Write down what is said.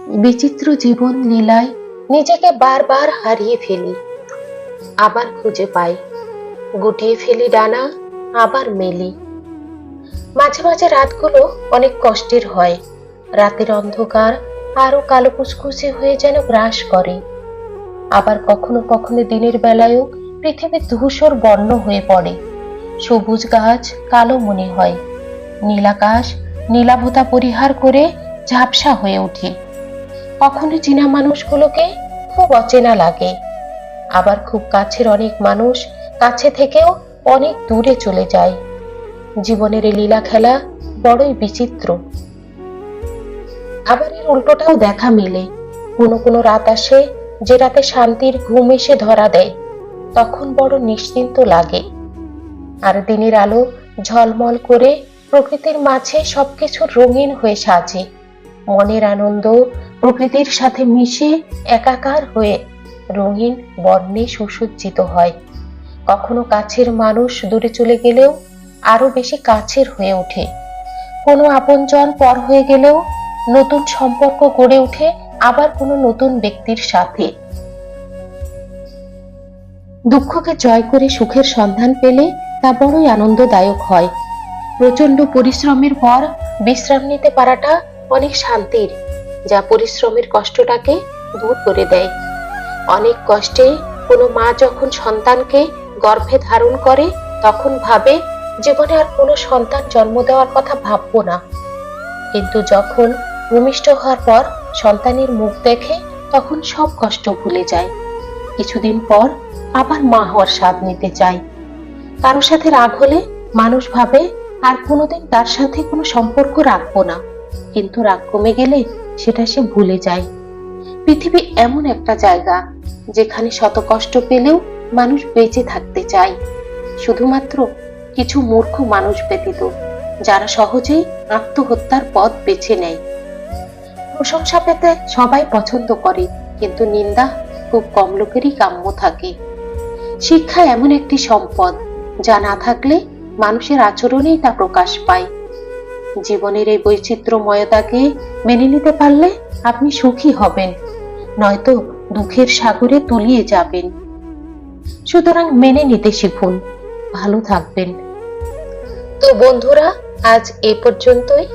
বিচিত্র জীবন লীলায় নিজেকে বারবার হারিয়ে ফেলি, আবার খুঁজে পাই, গুটিয়ে ফেলি ডানা, আবার মেলি। মাঝে মাঝে রাতগুলো অনেক কষ্টের হয়, রাতের অন্ধকার আরো কালো কুচকুচে হয়ে যেন গ্রাস করে। আবার কখনো কখনো দিনের বেলায়ও পৃথিবী ধূসর বর্ণ হয়ে পড়ে, সবুজ গাছ কালো মনে হয়, নীলাকাশ নীলাভতা পরিহার করে ঝাপসা হয়ে ওঠে। কখনো চেনা মানুষগুলোকে খুব অচেনা লাগে, আবার খুব কাছের অনেক মানুষ কাছে থেকেও অনেক দূরে চলে যায়। জীবনের এই লীলা খেলা বড়ই বিচিত্র। আবার এর উল্টোটাও দেখা মেলে, কোনো কোনো রাত আসে যে রাতে শান্তির ঘুম এসে ধরা দেয়, তখন বড় নিশ্চিন্ত লাগে। আর দিনের আলো ঝলমল করে প্রকৃতির মাঝে সবকিছু রঙিন হয়ে সাজে, মনের আনন্দ প্রকৃতির সাথে মিশে একাকার হয়ে রঙিন বর্ণে সুসজ্জিত হয়। কখনো কাছের মানুষ দূরে চলে গেলেও আরো বেশি কাছের হয়ে ওঠে, কোনো আপনজন পর হয়ে গেলেও নতুন সম্পর্ক গড়ে ওঠে আবার কোনো নতুন ব্যক্তির সাথে। দুঃখকে জয় করে সুখের সন্ধান পেলে তা বড়ই আনন্দদায়ক হয়। প্রচন্ড পরিশ্রমের পর বিশ্রাম নিতে পারাটা অনেক শান্তির, যা পরিশ্রমের কষ্টটাকে দূর করে দেয়। অনেক কষ্টে কোনো মা যখন সন্তানকে গর্ভে ধারণ করে তখন ভাবে জীবনে আর কোনো সন্তান জন্ম দেওয়ার কথা ভাববো না, কিন্তু যখন ভূমিষ্ঠ হওয়ার পর সন্তানের মুখ দেখে তখন সব কষ্ট ভুলে যায়। কিছুদিন পর আবার মা হওয়ার স্বাদ নিতে চায়। কারোর সাথে রাগ হলে মানুষ ভাবে আর কোনোদিন তার সাথে কোনো সম্পর্ক রাখবো না, কিন্তু রাগ কমে গেলে সেটা সে ভুলে যায়। পৃথিবী এমন একটা জায়গা যেখানে শত কষ্ট পেলেও মানুষ বেঁচে থাকতে চায়, শুধুমাত্র কিছু মূর্খ মানুষ ব্যতীত, যারা সহজেই আত্মহত্যার পথ বেছে নেয়। প্রশংসা পেতে সবাই পছন্দ করে, কিন্তু নিন্দা খুব কম লোকেরই কাম্য থাকে। শিক্ষা এমন একটি সম্পদ যা না থাকলে মানুষের আচরণেই তা প্রকাশ পায়। জীবনের এই বৈচিত্র্যময়তাকে মেনে নিতে পারলে আপনি সুখী হবেন, নয়তো দুঃখের সাগরে তলিয়ে যাবেন। সুতরাং মেনে নিতে শিখুন, ভালো থাকবেন। তো বন্ধুরা, আজ এ পর্যন্তই।